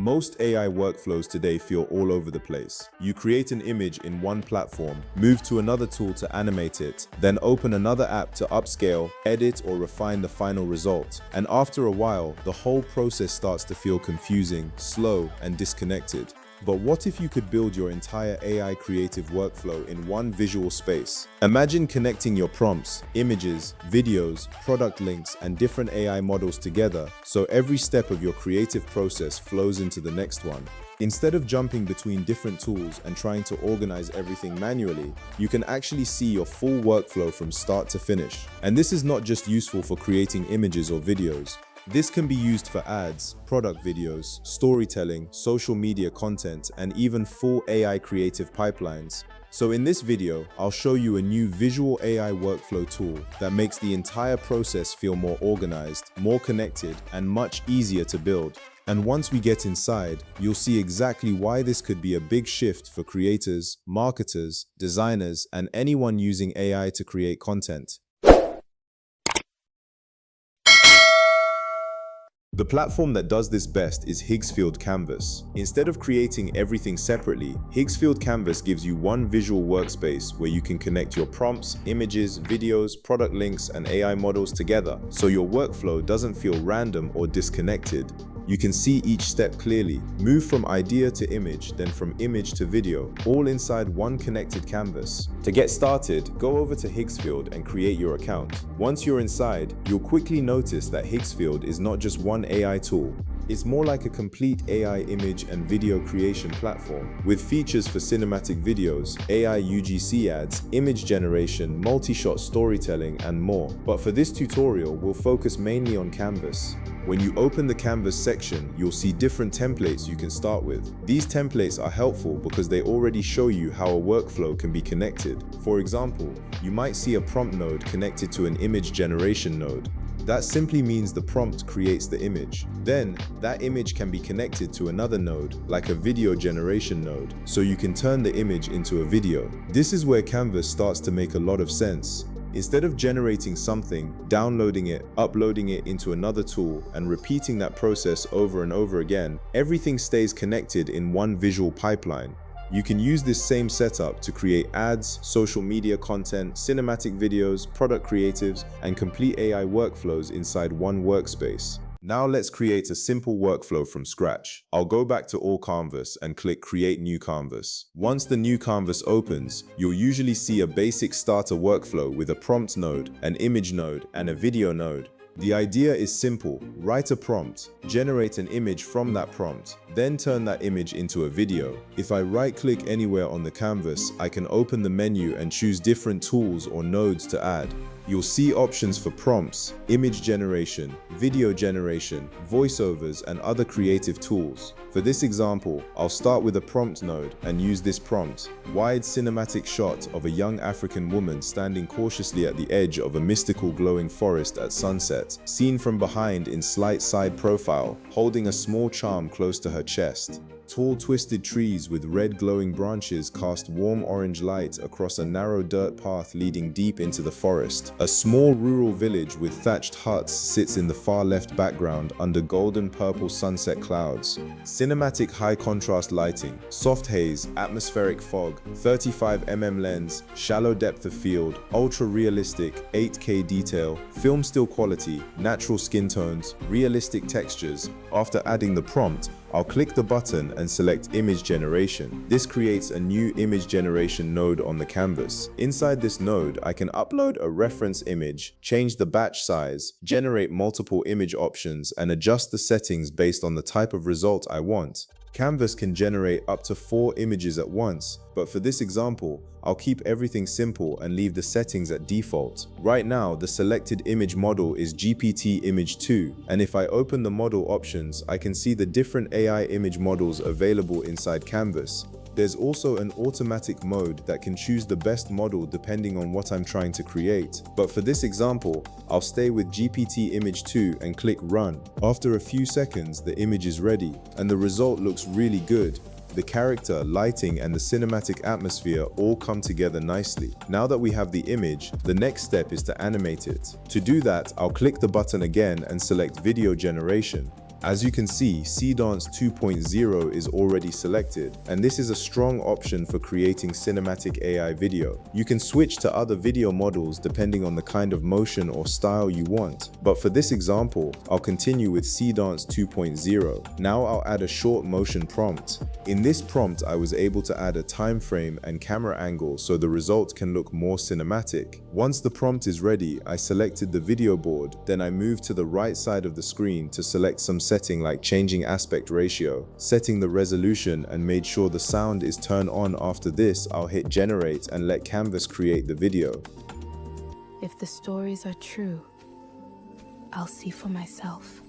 Most AI workflows today feel all over the place. You create an image in one platform, move to another tool to animate it, then open another app to upscale, edit, or refine the final result. And after a while, the whole process starts to feel confusing, slow, and disconnected. But what if you could build your entire AI creative workflow in one visual space? Imagine connecting your prompts, images, videos, product links, and different AI models together so every step of your creative process flows into the next one. Instead of jumping between different tools and trying to organize everything manually, you can actually see your full workflow from start to finish. And this is not just useful for creating images or videos. This can be used for ads, product videos, storytelling, social media content, and even full AI creative pipelines. So in this video, I'll show you a new visual AI workflow tool that makes the entire process feel more organized, more connected, and much easier to build. And once we get inside, you'll see exactly why this could be a big shift for creators, marketers, designers, and anyone using AI to create content. The platform that does this best is Higgsfield Canvas. Instead of creating everything separately, Higgsfield Canvas gives you one visual workspace where you can connect your prompts, images, videos, product links, and AI models together, so your workflow doesn't feel random or disconnected. You can see each step clearly, move from idea to image, then from image to video, all inside one connected canvas. To get started, go over to Higsfield and create your account. Once you're inside, you'll quickly notice that Higsfield is not just one AI tool. It's more like a complete AI image and video creation platform, with features for cinematic videos, AI UGC ads, image generation, multi-shot storytelling, and more. But for this tutorial, we'll focus mainly on Canvas. When you open the Canvas section, you'll see different templates you can start with. These templates are helpful because they already show you how a workflow can be connected. For example, you might see a prompt node connected to an image generation node. That simply means the prompt creates the image. Then, that image can be connected to another node, like a video generation node, so you can turn the image into a video. This is where Canvas starts to make a lot of sense. Instead of generating something, downloading it, uploading it into another tool, and repeating that process over and over again, everything stays connected in one visual pipeline. You can use this same setup to create ads, social media content, cinematic videos, product creatives, and complete AI workflows inside one workspace. Now let's create a simple workflow from scratch. I'll go back to all canvas and click Create New Canvas. Once the new canvas opens, you'll usually see a basic starter workflow with a prompt node, an image node, and a video node. The idea is simple. Write a prompt, generate an image from that prompt, then turn that image into a video. If I right-click anywhere on the canvas, I can open the menu and choose different tools or nodes to add. You'll see options for prompts, image generation, video generation, voiceovers, and other creative tools. For this example, I'll start with a prompt node and use this prompt: wide cinematic shot of a young African woman standing cautiously at the edge of a mystical glowing forest at sunset, seen from behind in slight side profile, holding a small charm close to her chest. Tall twisted trees with red glowing branches cast warm orange light across a narrow dirt path leading deep into the forest. A small rural village with thatched huts sits in the far left background under golden purple sunset clouds. Cinematic high contrast lighting, soft haze, atmospheric fog, 35mm lens, shallow depth of field, ultra realistic 8K detail, film still quality, natural skin tones, realistic textures. After adding the prompt, I'll click the button and select Image Generation. This creates a new image generation node on the canvas. Inside this node, I can upload a reference image, change the batch size, generate multiple image options, and adjust the settings based on the type of result I want. Canvas can generate up to 4 images at once, but for this example, I'll keep everything simple and leave the settings at default. Right now, the selected image model is GPT Image 2, and if I open the model options, I can see the different AI image models available inside Canvas. There's also an automatic mode that can choose the best model depending on what I'm trying to create. But for this example, I'll stay with GPT Image 2 and click Run. After a few seconds, the image is ready, and the result looks really good. The character, lighting, and the cinematic atmosphere all come together nicely. Now that we have the image, the next step is to animate it. To do that, I'll click the button again and select Video Generation. As you can see, Seedance 2.0 is already selected, and this is a strong option for creating cinematic AI video. You can switch to other video models depending on the kind of motion or style you want, but for this example, I'll continue with Seedance 2.0. Now I'll add a short motion prompt. In this prompt, I was able to add a time frame and camera angle so the result can look more cinematic. Once the prompt is ready, I selected the video board, then I moved to the right side of the screen to select some setting like changing aspect ratio, setting the resolution, and made sure the sound is turned on. After this, I'll hit generate and let Canvas create the video. If the stories are true, I'll see for myself.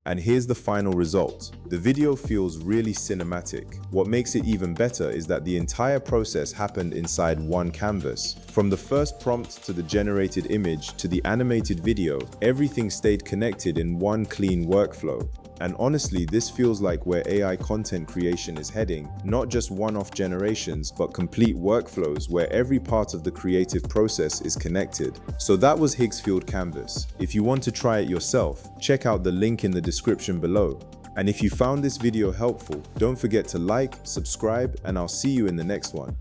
And here's the final result. The video feels really cinematic. What makes it even better is that the entire process happened inside one canvas. From the first prompt to the generated image to the animated video, everything stayed connected in one clean workflow. And honestly, this feels like where AI content creation is heading, not just one-off generations, but complete workflows where every part of the creative process is connected. So that was Higgsfield Canvas. If you want to try it yourself, check out the link in the description below. And if you found this video helpful, don't forget to like, subscribe, and I'll see you in the next one.